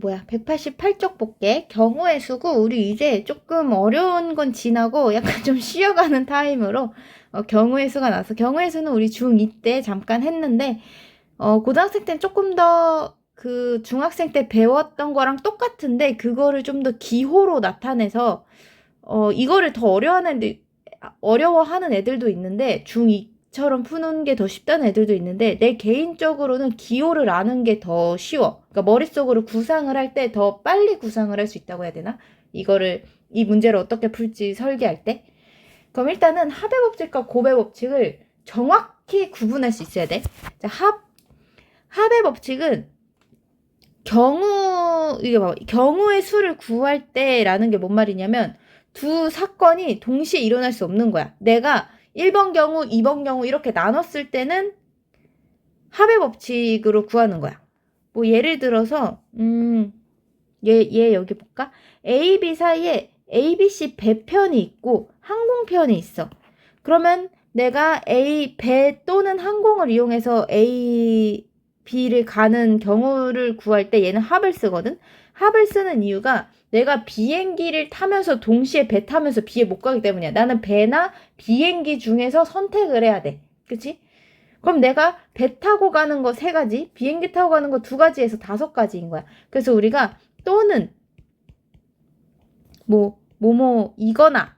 188쪽 볼게. 경우의 수고, 우리 이제 조금 어려운 건 지나고 약간 좀 쉬어가는 타임으로 경우의 수가 나서, 경우의 수는 우리 중2 때 잠깐 했는데, 고등학생 때는 조금 더 그 중학생 때 배웠던 거랑 똑같은데, 그거를 좀 더 기호로 나타내서, 이거를 더 어려워하는 애들도 있는데, 중2처럼 푸는 게 더 쉽다는 애들도 있는데, 내 개인적으로는 기호를 아는 게 더 쉬워. 그러니까 머릿속으로 구상을 할 때 더 빨리 구상을 할 수 있다고 해야 되나? 이 문제를 어떻게 풀지 설계할 때. 그럼 일단은 합의 법칙과 곱의 법칙을 정확히 구분할 수 있어야 돼. 자, 합의 법칙은 경우의 수를 구할 때라는 게 뭔 말이냐면, 두 사건이 동시에 일어날 수 없는 거야. 내가 1번 경우, 2번 경우 이렇게 나눴을 때는 합의 법칙으로 구하는 거야. 뭐 예를 들어서 얘 여기 볼까? A, B 사이에 A, B, C 배편이 있고 항공편이 있어. 그러면 내가 배 또는 항공을 이용해서 A, B를 가는 경우를 구할 때 얘는 합을 쓰거든? 합을 쓰는 이유가 내가 비행기를 타면서 동시에 배 타면서 B에 못 가기 때문이야. 나는 배나 비행기 중에서 선택을 해야 돼. 그치? 그럼 내가 배 타고 가는 거 3가지, 비행기 타고 가는 거 2가지에서 5가지인 거야. 그래서 우리가 또는 이거나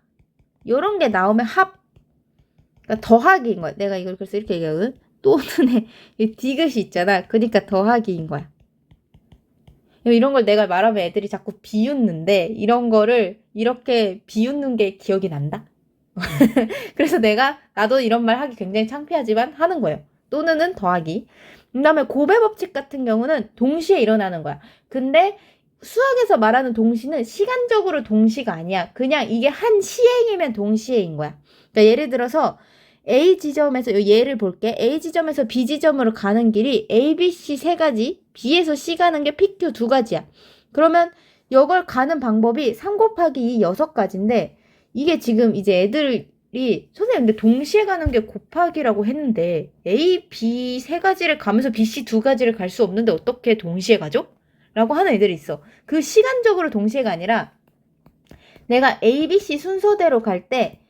요런 게 나오면 그러니까 더하기인 거야. 내가 이걸 그래서 이렇게 얘기하거든. 또는에 디귿이 있잖아. 그러니까 더하기인 거야. 이런 걸 내가 말하면 애들이 자꾸 비웃는데, 이런 거를 이렇게 비웃는 게 기억이 난다? 그래서 나도 이런 말 하기 굉장히 창피하지만 하는 거예요. 또는은 더하기. 그 다음에 곱의 법칙 같은 경우는 동시에 일어나는 거야. 근데 수학에서 말하는 동시는 시간적으로 동시가 아니야. 그냥 이게 한 시행이면 동시에인 거야. 그러니까 예를 들어서 A 지점에서, 예를 볼게. A 지점에서 B 지점으로 가는 길이 A, B, C 3가지, B에서 C 가는 게 P, Q 2가지야. 그러면 이걸 가는 방법이 3 곱하기 2 6가지인데, 이게 지금 이제 애들이 선생님 근데 동시에 가는 게 곱하기라고 했는데 A, B 3가지를 가면서 B, C 2가지를 갈 수 없는데 어떻게 동시에 가죠? 라고 하는 애들이 있어. 그 시간적으로 동시에가 아니라 내가 A, B, C 순서대로 갈 때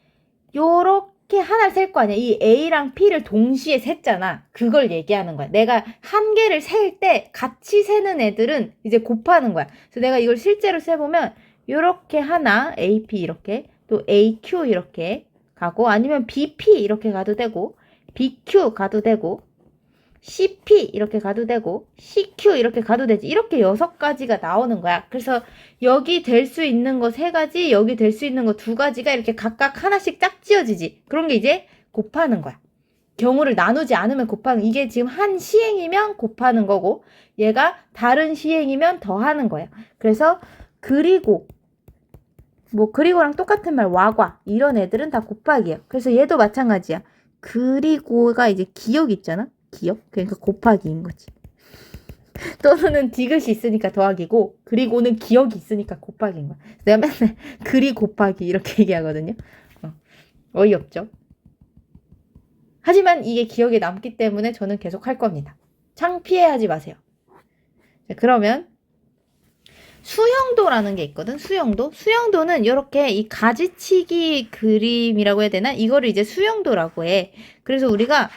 요렇게 하나를 셀 거 아니야. 이 A랑 P를 동시에 셌잖아. 그걸 얘기하는 거야. 내가 한 개를 셀 때 같이 세는 애들은 이제 곱하는 거야. 그래서 내가 이걸 실제로 세보면 요렇게 하나 AP 이렇게, 또 AQ 이렇게 가고, 아니면 BP 이렇게 가도 되고, BQ 가도 되고, CP 이렇게 가도 되고, CQ 이렇게 가도 되지. 이렇게 6가지가 나오는 거야. 그래서 여기 될 수 있는 거 3가지, 여기 될 수 있는 거 2가지가 이렇게 각각 하나씩 짝지어지지. 그런 게 이제 곱하는 거야. 경우를 나누지 않으면 곱하는, 이게 지금 한 시행이면 곱하는 거고, 얘가 다른 시행이면 더하는 거야. 그래서 그리고랑 똑같은 말, 와과 이런 애들은 다 곱하기야. 그래서 얘도 마찬가지야. 그리고가 이제 기억 있잖아. 기억? 그러니까 곱하기인 거지. 또는 디귿이 있으니까 더하기고, 그리고는 기억이 있으니까 곱하기인 거야. 내가 맨날 그리 곱하기 이렇게 얘기하거든요. 어이없죠? 하지만 이게 기억에 남기 때문에 저는 계속 할 겁니다. 창피해하지 마세요. 자, 그러면 수형도라는 게 있거든. 수형도는 이렇게 이 가지치기 그림이라고 해야 되나? 이거를 이제 수형도라고 해. 그래서 우리가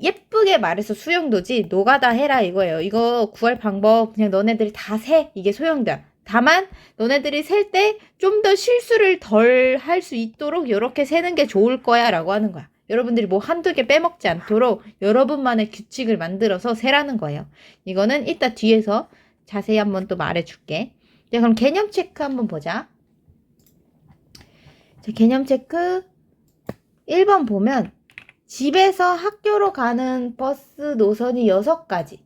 예쁘게 말해서 수형도지 노가다 해라 이거예요. 이거 구할 방법 그냥 너네들이 다 세. 이게 수형도야. 다만 너네들이 셀 때 좀 더 실수를 덜 할 수 있도록 이렇게 세는 게 좋을 거야 라고 하는 거야. 여러분들이 뭐 한두 개 빼먹지 않도록 여러분만의 규칙을 만들어서 세라는 거예요. 이거는 이따 뒤에서 자세히 한번 또 말해줄게. 자, 그럼 개념 체크 한번 보자. 자, 개념 체크 1번 보면 집에서 학교로 가는 버스 노선이 6가지,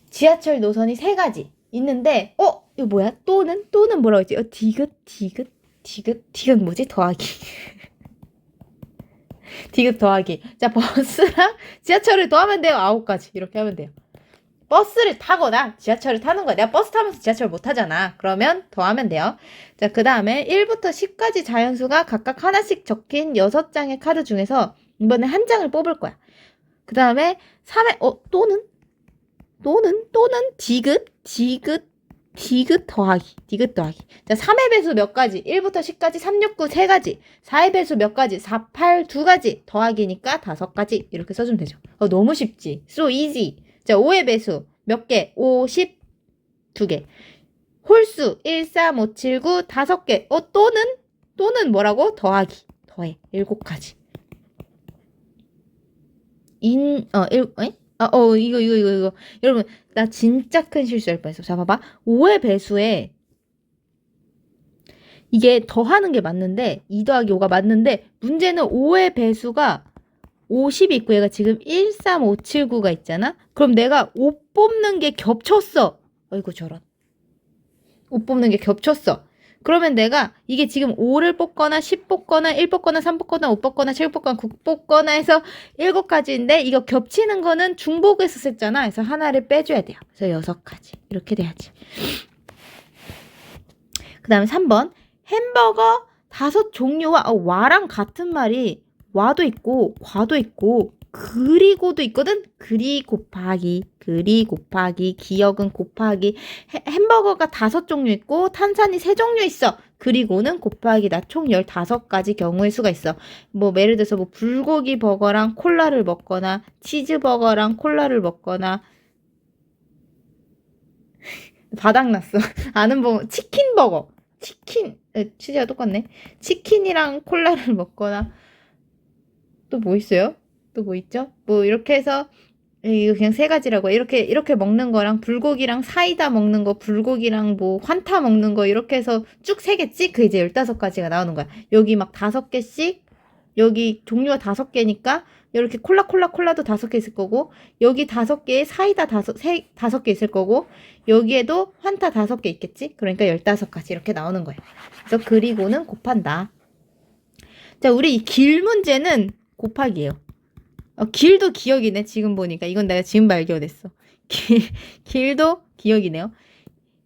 지하철 노선이 3가지 있는데, 이거 뭐야? 또는 뭐라고 했지? 디귿 뭐지? 더하기. 디귿 더하기. 자, 버스랑 지하철을 더하면 돼요. 9가지. 이렇게 하면 돼요. 버스를 타거나 지하철을 타는 거야. 내가 버스 타면서 지하철 못 타잖아. 그러면 더하면 돼요. 자, 그 다음에 1부터 10까지 자연수가 각각 하나씩 적힌 6장의 카드 중에서 이번에 한 장을 뽑을 거야. 그 다음에 3회, 또는? 또는 디귿 더하기. 자, 3의 배수 몇 가지? 1부터 10까지 3, 6, 9 3가지. 4의 배수 몇 가지? 4, 8 2가지. 더하기니까 5가지. 이렇게 써주면 되죠. 너무 쉽지. So easy. 자, 5의 배수 몇 개? 5, 10 2개. 홀수 1, 3, 5, 7, 9 5개. 또는 뭐라고? 더하기. 더해. 7가지. 이거. 여러분, 나 진짜 큰 실수할 뻔했어. 자, 봐봐. 5의 배수에 이게 더하는 게 맞는데 2 더하기 5가 맞는데 문제는 5의 배수가 50이 있고 얘가 지금 1, 3, 5, 7, 9가 있잖아? 그럼 내가 5 뽑는 게 겹쳤어. 어이구 저런. 5 뽑는 게 겹쳤어. 그러면 내가 이게 지금 5를 뽑거나 10 뽑거나 1 뽑거나 3 뽑거나 5 뽑거나 7 뽑거나 9 뽑거나 해서 7가지인데 이거 겹치는 거는 중복해서 썼잖아. 그래서 하나를 빼줘야 돼요. 그래서 6가지. 이렇게 돼야지. 그 다음에 3번. 햄버거 5종류와 와랑 같은 말이 와도 있고 과도 있고 그리고도 있거든. 그리 곱하기 기억은 곱하기. 햄버거가 5종류 있고 탄산이 3종류 있어. 그리고는 곱하기다. 총 15가지 경우의 수가 있어. 뭐 예를 들어서 뭐 불고기 버거랑 콜라를 먹거나 치즈버거랑 콜라를 먹거나 바닥났어. 아는 버거 치킨버거. 치즈가 똑같네. 치킨이랑 콜라를 먹거나 또 뭐 있어요? 또 뭐 있죠? 뭐 이렇게 해서 이거 그냥 3가지라고. 이렇게 먹는 거랑 불고기랑 사이다 먹는 거, 불고기랑 뭐 환타 먹는 거 이렇게 해서 쭉 3개씩 그 이제 15가지가 나오는 거야. 여기 막 5개씩 여기 종류가 5개니까 이렇게 콜라도 5개 있을 거고 여기 5개에 사이다 5개 있을 거고 여기에도 환타 5개 있겠지? 그러니까 15가지 이렇게 나오는 거예요. 그래서 그리고는 곱한다. 자, 우리 이 길 문제는 곱하기예요. 길도 기억이네. 지금 보니까 이건 내가 지금 발견했어. 길도 기억이네요.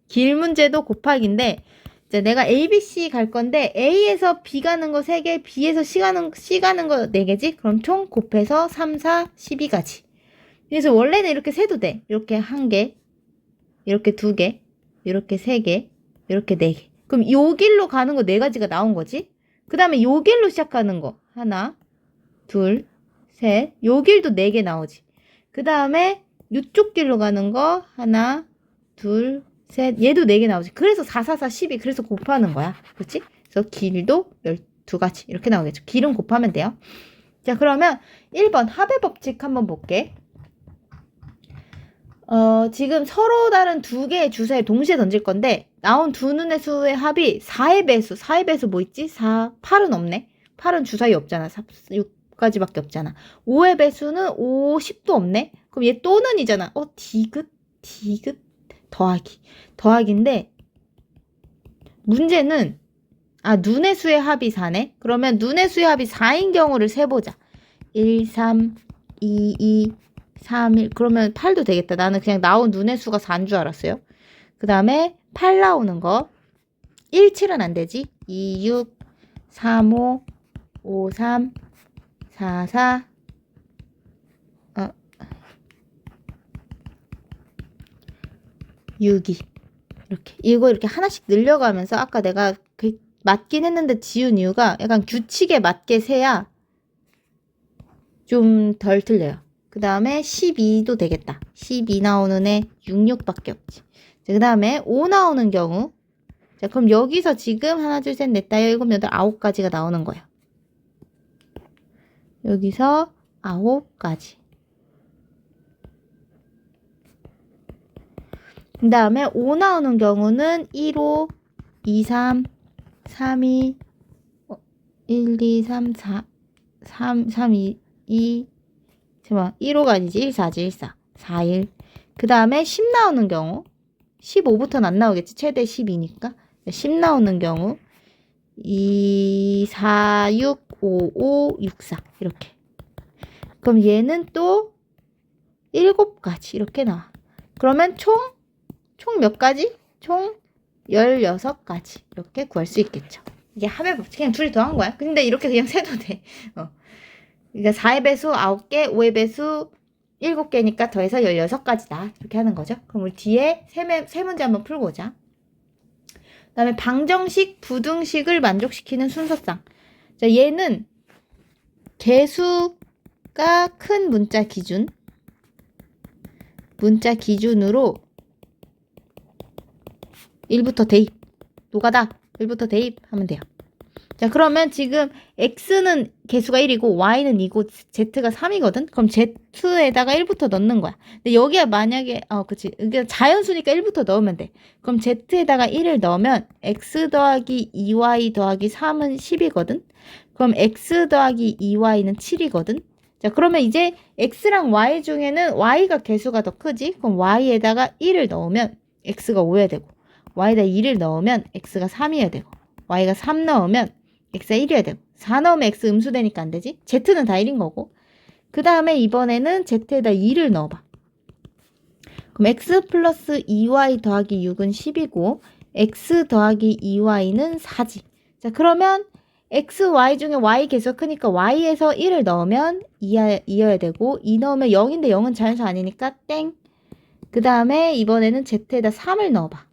길 문제도 곱하기인데 자, 내가 A, B, C 갈 건데 A에서 B 가는 거 3개, B에서 C 가는 거 4개지? 그럼 총 곱해서 3, 4, 12가지. 그래서 원래는 이렇게 세도 돼. 이렇게 1개, 이렇게 2개, 이렇게 3개, 이렇게 4개. 그럼 요 길로 가는 거 4가지가 나온 거지? 그 다음에 요 길로 시작하는 거 하나, 둘, 셋. 요 길도 4개 나오지. 그 다음에 요쪽 길로 가는 거 하나, 둘, 셋. 얘도 4개 나오지. 그래서 4, 4, 4, 12. 그래서 곱하는 거야. 그렇지? 그래서 길도 12가지. 이렇게 나오겠죠. 길은 곱하면 돼요. 자, 그러면 1번 합의 법칙 한번 볼게. 지금 서로 다른 2개의 주사를 동시에 던질 건데 나온 두 눈의 수의 합이 4의 배수. 4의 배수 뭐 있지? 4. 8은 없네. 8은 주사위 없잖아. 6가지밖에 없잖아. 5의 배수는 5, 10도 없네. 그럼 얘 또는이잖아. 디귿 더하기인데 문제는 눈의 수의 합이 4네. 그러면 눈의 수의 합이 4인 경우를 세보자. 1, 3, 2, 3, 1. 그러면 8도 되겠다. 나는 그냥 나온 눈의 수가 4인 줄 알았어요. 그 다음에 8 나오는 거 1, 7은 안 되지. 2, 6, 3, 5, 5, 3, 4, 4 6, 2 이거 이렇게 하나씩 늘려가면서 아까 내가 맞긴 했는데 지운 이유가 약간 규칙에 맞게 세야 좀 덜 틀려요. 그 다음에 12도 되겠다. 12 나오는 애 6, 6밖에 없지. 그 다음에 5 나오는 경우 자, 그럼 여기서 지금 하나, 둘, 셋, 넷, 다, 7, 8, 9가지가 나오는 거야. 여기서 9가지. 그 다음에 5 나오는 경우는 1, 5, 2, 3, 3, 2, 1, 2, 3, 4, 3, 2, 잠깐만, 1, 5가 아니지. 1, 4지, 1, 4. 4, 1. 그 다음에 10 나오는 경우, 15부터는 안 나오겠지. 최대 10이니까. 10 나오는 경우, 2, 4, 6, 5, 5, 6, 4. 이렇게. 그럼 얘는 또 7가지. 이렇게 나와. 그러면 총 몇 가지? 총 16가지. 이렇게 구할 수 있겠죠. 이게 합의 법칙. 그냥 둘이 더한 거야. 근데 이렇게 그냥 세도 돼. 그러니까 4의 배수 9개, 5의 배수 7개니까 더해서 16가지다. 이렇게 하는 거죠. 그럼 우리 뒤에 세 문제 한번 풀고 오자. 그 다음에 방정식, 부등식을 만족시키는 순서상. 자, 얘는 개수가 큰 문자 기준으로 1부터 대입. 노가다. 1부터 대입 하면 돼요. 자, 그러면 지금 x는 개수가 1이고 y는 2고 z가 3이거든? 그럼 z에다가 1부터 넣는 거야. 근데 여기에 만약에 그치. 그러니까 자연수니까 1부터 넣으면 돼. 그럼 z에다가 1을 넣으면 x 더하기 2y 더하기 3은 10이거든? 그럼 x 더하기 2y는 7이거든? 자, 그러면 이제 x랑 y 중에는 y가 개수가 더 크지? 그럼 y에다가 1을 넣으면 x가 5여야 되고, y에다 2를 넣으면 x가 3이어야 되고, y가 3 넣으면 x가 1이어야 되고, 4 넣으면 x 음수되니까 안 되지? z는 다 1인 거고. 그 다음에 이번에는 z에다 2를 넣어봐. 그럼 x 플러스 2y 더하기 6은 10이고, x 더하기 2y는 4지. 자, 그러면 x, y 중에 y 개수가 크니까 y에서 1을 넣으면 2여야 되고, 2 넣으면 0인데 0은 자연수 아니니까 땡. 그 다음에 이번에는 z에다 3을 넣어봐.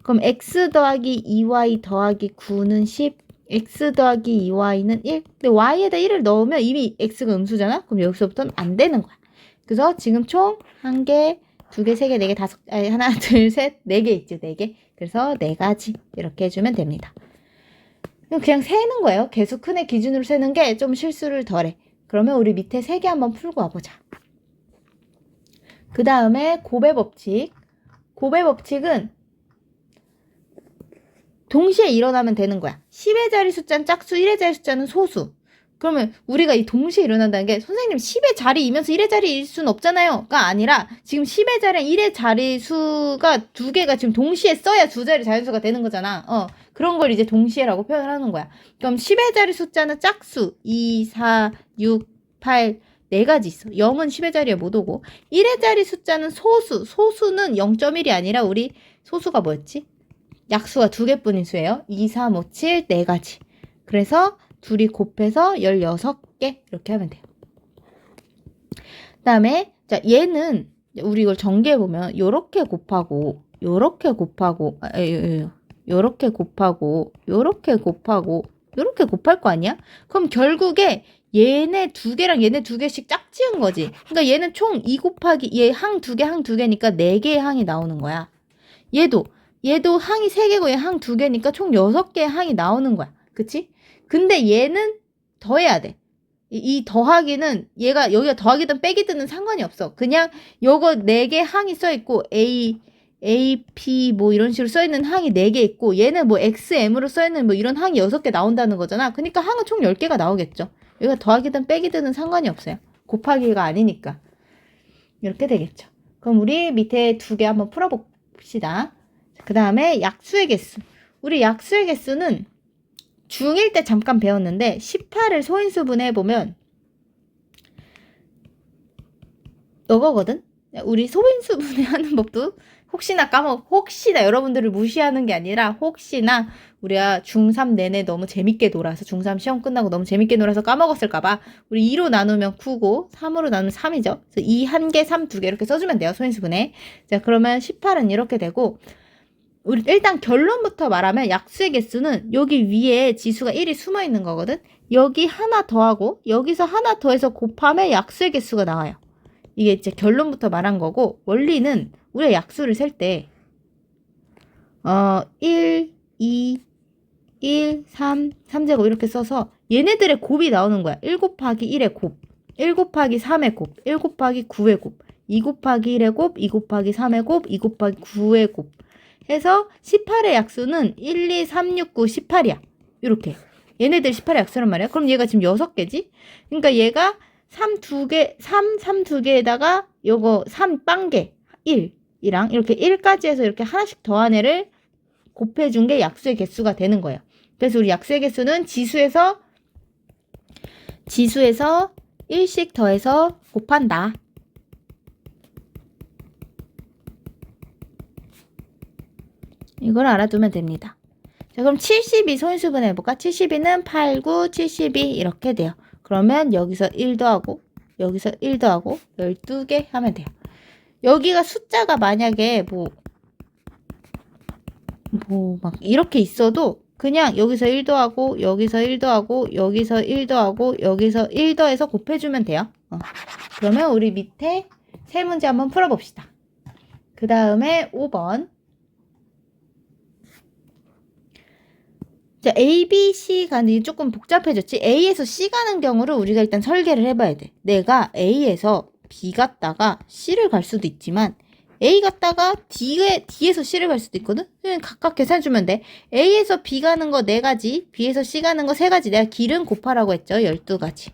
그럼 x 더하기 2y 더하기 9는 10, x 더하기 2y는 1. 근데 y에다 1을 넣으면 이미 x가 음수잖아? 그럼 여기서부터는 안 되는 거야. 그래서 지금 총 1개, 2개, 3개, 4개, 5개, 하나, 둘, 셋, 4개 있지, 4개. 그래서 4가지 이렇게 해주면 됩니다. 그냥 세는 거예요. 개수 큰 애 기준으로 세는 게 좀 실수를 덜해. 그러면 우리 밑에 3개 한번 풀고 와보자. 그 다음에 곱의 법칙. 곱의 법칙은 동시에 일어나면 되는 거야. 10의 자리 숫자는 짝수, 1의 자리 숫자는 소수. 그러면 우리가 이 동시에 일어난다는 게 선생님 10의 자리이면서 1의 자리일 수는 없잖아요. 가 아니라 지금 10의 자리랑 1의 자리 수가 2개가 지금 동시에 써야 2자리 자연수가 되는 거잖아. 그런 걸 이제 동시에라고 표현을 하는 거야. 그럼 10의 자리 숫자는 짝수 2, 4, 6, 8 4가지 있어. 0은 10의 자리에 못 오고 1의 자리 숫자는 소수. 소수는 0.1이 아니라 우리 소수가 뭐였지? 약수가 2개뿐인 수예요. 2, 3, 5, 7 4가지. 그래서 둘이 곱해서 16개 이렇게 하면 돼요. 그 다음에 자 얘는 우리 이걸 전개해보면 요렇게 곱하고 요렇게 곱하고 요렇게 곱하고 요렇게 곱하고 요렇게 곱할 거 아니야? 그럼 결국에 얘네 2개랑 얘네 2개씩 짝지은 거지. 그러니까 얘는 총 2 곱하기 얘 항 2개 항 2개니까 4개의 항이 나오는 거야. 얘도 항이 3개고 얘 항 2개니까 총 6개의 항이 나오는 거야. 그치? 근데 얘는 더해야 돼. 이 더하기는 얘가 여기가 더하기든 빼기든은 상관이 없어. 그냥 요거 4개 항이 써있고 A, P 뭐 이런 식으로 써있는 항이 4개 있고 얘는 뭐 X, M으로 써있는 뭐 이런 항이 6개 나온다는 거잖아. 그러니까 항은 총 10개가 나오겠죠. 여기가 더하기든 빼기든은 상관이 없어요. 곱하기가 아니니까. 이렇게 되겠죠. 그럼 우리 밑에 2개 한번 풀어봅시다. 그 다음에 약수의 개수. 우리 약수의 개수는 중1 때 잠깐 배웠는데 18을 소인수분해 해보면 이거거든? 우리 소인수분해 하는 법도 혹시나 혹시나 여러분들을 무시하는 게 아니라 혹시나 우리가 중3 내내 너무 재밌게 놀아서 중3 시험 끝나고 너무 재밌게 놀아서 까먹었을까봐 우리 2로 나누면 9고 3으로 나누면 3이죠. 그래서 2 1개, 3 2개 이렇게 써주면 돼요. 소인수분해. 자, 그러면 18은 이렇게 되고 우리 일단 결론부터 말하면 약수의 개수는 여기 위에 지수가 1이 숨어 있는 거거든. 여기 하나 더하고 여기서 하나 더해서 곱하면 약수의 개수가 나와요. 이게 이제 결론부터 말한 거고 원리는 우리가 약수를 셀 때 1, 2, 1, 3, 3제곱 이렇게 써서 얘네들의 곱이 나오는 거야. 1 곱하기 1의 곱, 1 곱하기 3의 곱, 1 곱하기 9의 곱, 2 곱하기 1의 곱, 2 곱하기 3의 곱, 2 곱하기 9의 곱 해서 18의 약수는 1, 2, 3, 6, 9, 18이야. 이렇게. 얘네들 18의 약수란 말이야. 그럼 얘가 지금 6개지? 그러니까 얘가 3 2개에다가 요거 3 빵개 1이랑 이렇게 1까지 해서 이렇게 하나씩 더한 애를 곱해준 게 약수의 개수가 되는 거예요. 그래서 우리 약수의 개수는 지수에서 1씩 더해서 곱한다. 이걸 알아두면 됩니다. 자, 그럼 72 소인수분해 해볼까? 72는 8, 9, 72 이렇게 돼요. 그러면 여기서 1 더하고 여기서 1 더하고 12개 하면 돼요. 여기가 숫자가 만약에 막 이렇게 있어도 그냥 여기서 1 더하고 여기서 1 더하고 여기서 1 더하고 여기서 1 더해서 곱해주면 돼요. 그러면 우리 밑에 세 문제 한번 풀어봅시다. 그 다음에 5번. 자, A, B, C 가는 게 조금 복잡해졌지? A에서 C 가는 경우를 우리가 일단 설계를 해봐야 돼. 내가 A에서 B 갔다가 C를 갈 수도 있지만 A 갔다가 D에서 C를 갈 수도 있거든? 그냥 각각 계산해주면 돼. A에서 B 가는 거 4가지, B에서 C 가는 거 3가지. 내가 길은 곱하라고 했죠? 12가지.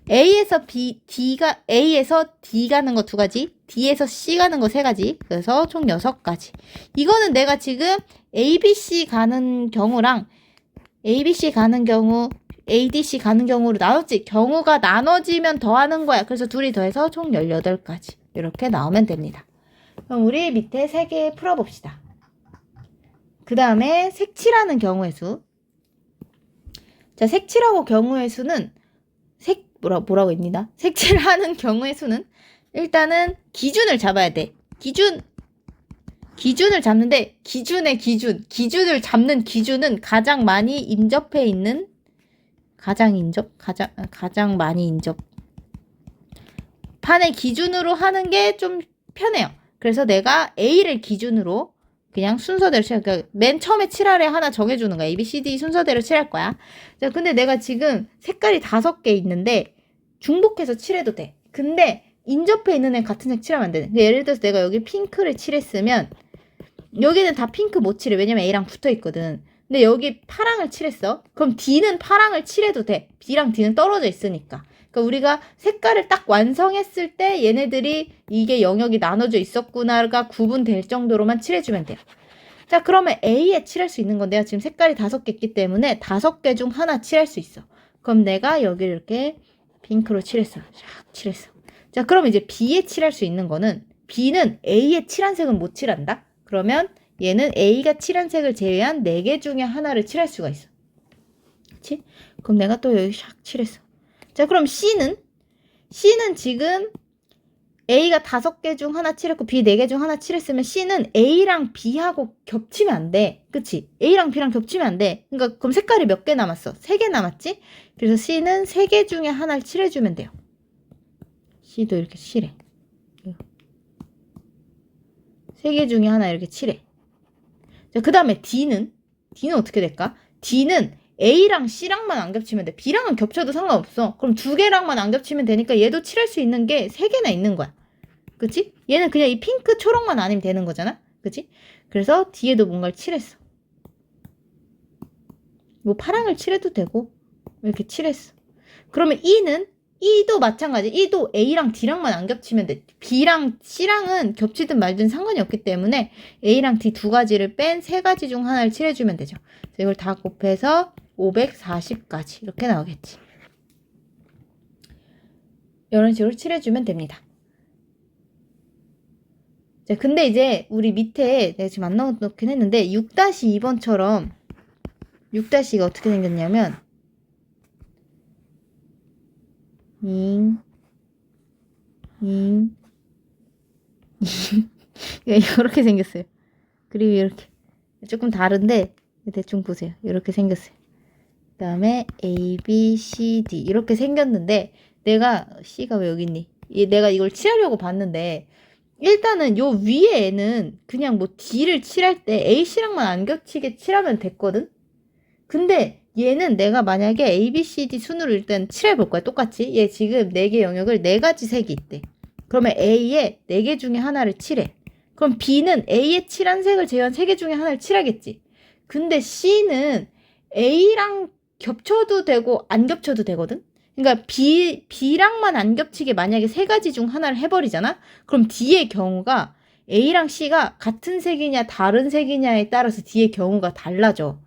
A에서 D 가는 거 2가지, D에서 C 가는 거 3가지. 그래서 총 6가지. 이거는 내가 지금 ABC 가는 경우랑 ABC 가는 경우, ADC 가는 경우로 나눴지. 경우가 나눠지면 더하는 거야. 그래서 둘이 더해서 총 18가지. 이렇게 나오면 됩니다. 그럼 우리 밑에 3개 풀어봅시다. 그 다음에 색칠하는 경우의 수. 자, 색칠하고 경우의 수는 뭐라고 합니다. 색칠하는 경우의 수는 일단은 기준을 잡아야 돼. 기준을 잡는데 기준을 잡는 기준은 가장 많이 인접해 있는 가장 많이 인접 판의 기준으로 하는 게 좀 편해요. 그래서 내가 A를 기준으로 그냥 순서대로 칠할 거야. 맨 처음에 칠할에 하나 정해주는 거야. A, B, C, D 순서대로 칠할 거야. 자, 근데 내가 지금 색깔이 5개 있는데 중복해서 칠해도 돼. 근데 인접해 있는 애 같은 색 칠하면 안 돼. 예를 들어서 내가 여기 핑크를 칠했으면 여기는 다 핑크 못 칠해. 왜냐면 A랑 붙어 있거든. 근데 여기 파랑을 칠했어. 그럼 D는 파랑을 칠해도 돼. B랑 D는 떨어져 있으니까. 그러니까 우리가 색깔을 딱 완성했을 때 얘네들이 이게 영역이 나눠져 있었구나가 구분될 정도로만 칠해주면 돼요. 자, 그러면 A에 칠할 수 있는 건 내가 지금 색깔이 5개 있기 때문에 5개 중 하나 칠할 수 있어. 그럼 내가 여기를 이렇게 핑크로 칠했어. 샥 칠했어. 자, 그럼 이제 B에 칠할 수 있는 거는 B는 A에 칠한 색은 못 칠한다. 그러면 얘는 A가 칠한 색을 제외한 4개 중에 하나를 칠할 수가 있어. 그치? 그럼 내가 또 여기 샥 칠했어. 자, 그럼 C는 지금 A가 5개 중 하나 칠했고 B 4개 중 하나 칠했으면 C는 A랑 B하고 겹치면 안 돼. 그치? A랑 B랑 겹치면 안 돼. 그러니까 그럼 색깔이 몇 개 남았어? 3개 남았지? 그래서 C는 3개 중에 하나를 칠해주면 돼요. C도 이렇게 칠해. 3개 중에 하나 이렇게 칠해. 자, 그 다음에 D는 어떻게 될까? D는 A랑 C랑만 안 겹치면 돼. B랑은 겹쳐도 상관없어. 그럼 2개랑만 안 겹치면 되니까 얘도 칠할 수 있는 게 3개나 있는 거야. 그치? 얘는 그냥 이 핑크 초록만 아니면 되는 거잖아. 그치? 그래서 D에도 뭔가를 칠했어. 뭐 파랑을 칠해도 되고 이렇게 칠했어. 그러면 E도 마찬가지. E도 A랑 D랑만 안 겹치면 돼. B랑 C랑은 겹치든 말든 상관이 없기 때문에 A랑 D 2가지를 뺀 3가지 중 하나를 칠해주면 되죠. 이걸 다 곱해서 540까지 이렇게 나오겠지. 이런 식으로 칠해주면 됩니다. 자, 근데 이제 우리 밑에 내가 지금 안 넣어놓긴 했는데 6-2번처럼 6-2가 어떻게 생겼냐면 이렇게 생겼어요. 그리고 이렇게 조금 다른데 대충 보세요. 이렇게 생겼어요. 그 다음에 A, B, C, D 이렇게 생겼는데 내가 C가 왜 여기 있니? 내가 이걸 칠하려고 봤는데 일단은 요 위에 애는 그냥 뭐 D를 칠할 때 A, C랑만 안 겹치게 칠하면 됐거든? 근데 얘는 내가 만약에 A, B, C, D 순으로 일단 칠해볼 거야. 똑같이. 얘 지금 4개 영역을 4가지 색이 있대. 그러면 A에 4개 중에 하나를 칠해. 그럼 B는 A에 칠한 색을 제외한 3개 중에 하나를 칠하겠지. 근데 C는 A랑 겹쳐도 되고 안 겹쳐도 되거든? 그러니까 B랑만 안 겹치게 만약에 3가지 중 하나를 해버리잖아? 그럼 D의 경우가 A랑 C가 같은 색이냐 다른 색이냐에 따라서 D의 경우가 달라져.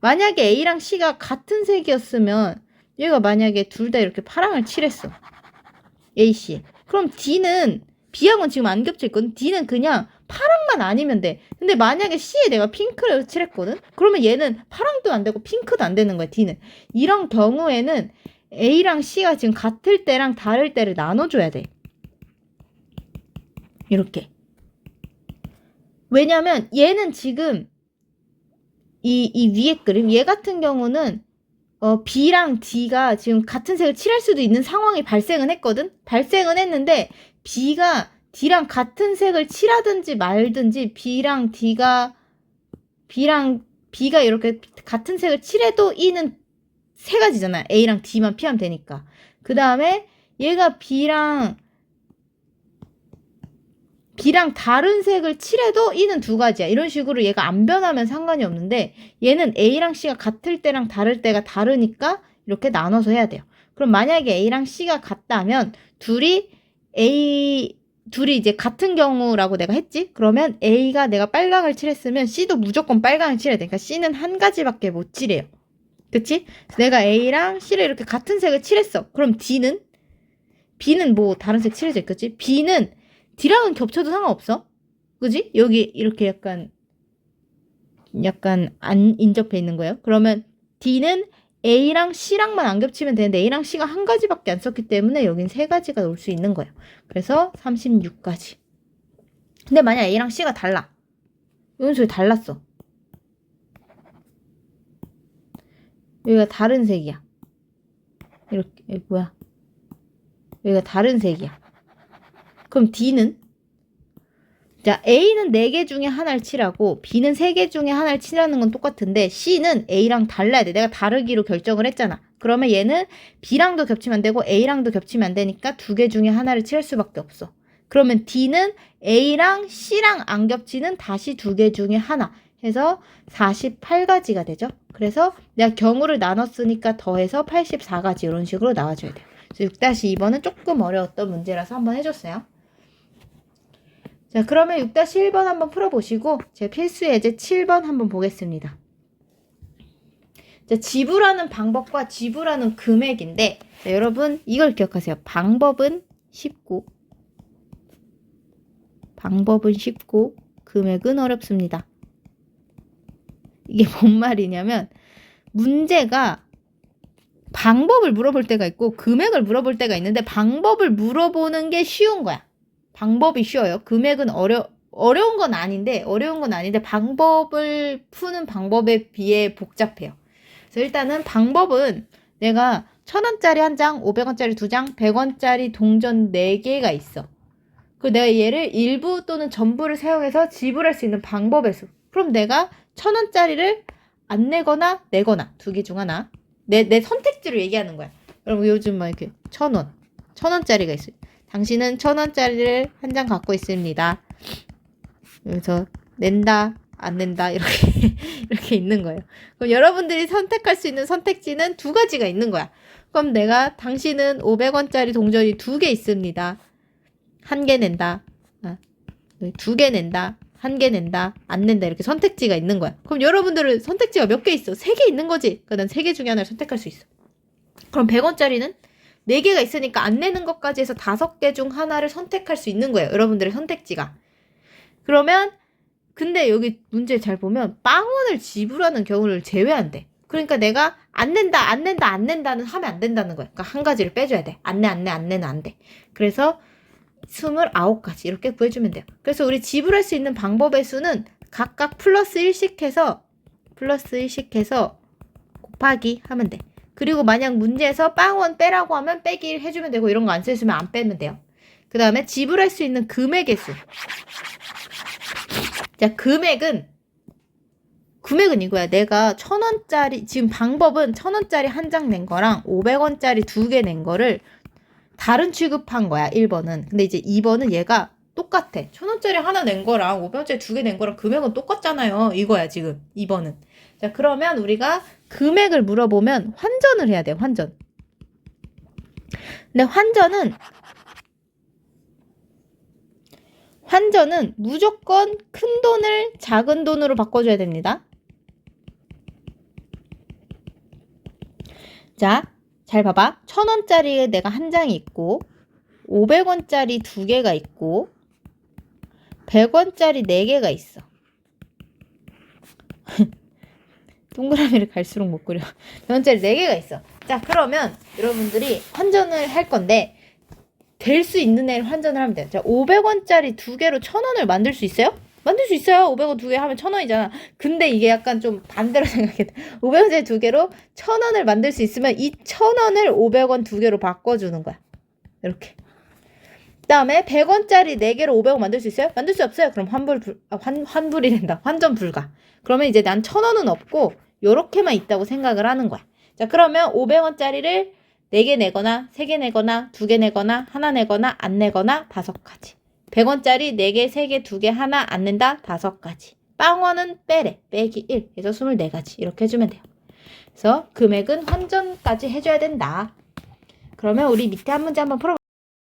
만약에 A랑 C가 같은 색이었으면 얘가 만약에 둘 다 이렇게 파랑을 칠했어. A, C. 그럼 D는 B하고는 지금 안 겹쳐 있거든? D는 그냥 파랑만 아니면 돼. 근데 만약에 C에 내가 핑크를 칠했거든? 그러면 얘는 파랑도 안 되고 핑크도 안 되는 거야, D는. 이런 경우에는 A랑 C가 지금 같을 때랑 다를 때를 나눠줘야 돼. 이렇게. 왜냐면 얘는 지금 이 위에 그림, 얘 같은 경우는 B랑 D가 지금 같은 색을 칠할 수도 있는 상황이 발생은 했거든? 발생은 했는데 B가 D랑 같은 색을 칠하든지 말든지 B가 이렇게 같은 색을 칠해도 E는 세 가지잖아. A랑 D만 피하면 되니까. 그 다음에 얘가 B랑 다른 색을 칠해도 E는 두 가지야. 이런 식으로 얘가 안 변하면 상관이 없는데 얘는 A랑 C가 같을 때랑 다를 때가 다르니까 이렇게 나눠서 해야 돼요. 그럼 만약에 A랑 C가 같다면 둘이 이제 같은 경우라고 내가 했지? 그러면 A가 내가 빨강을 칠했으면 C도 무조건 빨강을 칠해야 돼. 그러니까 C는 한 가지밖에 못 칠해요. 그치? 내가 A랑 C를 이렇게 같은 색을 칠했어. 그럼 B는 뭐 다른 색 칠해져 있겠지? B는 D랑은 겹쳐도 상관없어. 그지? 여기 이렇게 약간 안 인접해 있는 거예요. 그러면 D는 A랑 C랑만 안 겹치면 되는데 A랑 C가 한 가지밖에 안 썼기 때문에 여긴 세 가지가 올 수 있는 거예요. 그래서 36가지. 근데 만약 A랑 C가 달라. 이건 소리 달랐어. 여기가 다른 색이야. 이렇게 뭐야? 여기가 다른 색이야. 그럼 D는? 자, A는 4개 중에 하나를 칠하고 B는 3개 중에 하나를 칠하는 건 똑같은데 C는 A랑 달라야 돼. 내가 다르기로 결정을 했잖아. 그러면 얘는 B랑도 겹치면 안 되고 A랑도 겹치면 안 되니까 2개 중에 하나를 칠할 수밖에 없어. 그러면 D는 A랑 C랑 안 겹치는 다시 2개 중에 하나 해서 48가지가 되죠. 그래서 내가 경우를 나눴으니까 더해서 84가지 이런 식으로 나와줘야 돼요. 6-2번은 조금 어려웠던 문제라서 한번 해줬어요. 자, 그러면 6-1번 한번 풀어보시고 제 필수 예제 7번 한번 보겠습니다. 자, 지불하는 방법과 지불하는 금액인데 자, 여러분 이걸 기억하세요. 방법은 쉽고 금액은 어렵습니다. 이게 뭔 말이냐면 문제가 방법을 물어볼 때가 있고 금액을 물어볼 때가 있는데 방법을 물어보는 게 쉬운 거야. 방법이 쉬워요. 금액은 어려운 건 아닌데 방법을 푸는 방법에 비해 복잡해요. 그래서 일단은 방법은 내가 1,000원짜리 한 장, 500원짜리 2장, 100원짜리 동전 4개가 있어. 그리고 내가 얘를 일부 또는 전부를 사용해서 지불할 수 있는 방법의 수. 그럼 내가 1,000원짜리를 안 내거나 내거나 2개 중 하나. 내 선택지로 얘기하는 거야. 그럼 요즘 막 이렇게 1,000원. 1,000원짜리가 있어요. 당신은 1,000원짜리를 한 장 갖고 있습니다. 그래서 낸다, 안 낸다 이렇게 있는 거예요. 그럼 여러분들이 선택할 수 있는 선택지는 2가지가 있는 거야. 그럼 내가 당신은 500원짜리 동전이 2개 있습니다. 1개 낸다. 2개 낸다. 1개 낸다. 안 낸다. 이렇게 선택지가 있는 거야. 그럼 여러분들은 선택지가 몇 개 있어? 3개 있는 거지. 그럼 난 3개 중에 하나를 선택할 수 있어. 그럼 100원짜리는 4개가 있으니까 안 내는 것까지 해서 5개 중 하나를 선택할 수 있는 거예요. 여러분들의 선택지가. 그러면 근데 여기 문제 잘 보면 빵원을 지불하는 경우를 제외한대. 그러니까 내가 안 낸다는 하면 안 된다는 거야. 그러니까 한 가지를 빼줘야 돼. 안 내는 안 돼. 그래서 29가지 이렇게 구해주면 돼요. 그래서 우리 지불할 수 있는 방법의 수는 각각 플러스 1씩 해서 곱하기 하면 돼. 그리고 만약 문제에서 빵원 빼라고 하면 빼기 1 해주면 되고 이런 거 안 써있으면 안 빼면 돼요. 그 다음에 지불할 수 있는 금액의 수. 자, 금액은 이거야. 내가 1,000원짜리 지금 방법은 1,000원짜리 한 장 낸 거랑 500원짜리 2개 낸 거를 다른 취급한 거야. 1번은. 근데 이제 2번은 얘가 똑같아. 1,000원짜리 하나 낸 거랑 500원짜리 2개 낸 거랑 금액은 똑같잖아요. 이거야 지금 2번은. 자, 그러면 우리가 금액을 물어보면 환전을 해야 돼요. 환전. 근데 환전은 무조건 큰 돈을 작은 돈으로 바꿔줘야 됩니다. 자, 잘 봐봐. 1,000원짜리에 내가 한 장이 있고 500원짜리 2개가 있고 100원짜리 4개가 있어. 동그라미를 갈수록 못 그려. 100원짜리 4개가 있어. 자, 그러면 여러분들이 환전을 할 건데 될 수 있는 애를 환전을 하면 돼요. 자, 500원짜리 2개로 1000원을 만들 수 있어요? 만들 수 있어요. 500원 2개 하면 1000원이잖아. 근데 이게 약간 좀 반대로 생각해. 500원짜리 2개로 1000원을 만들 수 있으면 이 1000원을 500원 2개로 바꿔주는 거야. 이렇게. 그 다음에 100원짜리 4개로 500원 만들 수 있어요? 만들 수 없어요. 그럼 환불이 된다. 환전 불가. 그러면 이제 난 1000원은 없고 요렇게만 있다고 생각을 하는 거야. 자, 그러면 500원짜리를 4개 내거나 3개 내거나 2개 내거나 하나 내거나 안 내거나 5가지. 100원짜리 4개, 3개, 2개, 하나 안 낸다 5가지. 빵원은 빼래. 빼기 1 해서 24가지. 이렇게 해주면 돼요. 그래서 금액은 환전까지 해줘야 된다. 그러면 우리 밑에 한 문제 한번 풀어볼게요.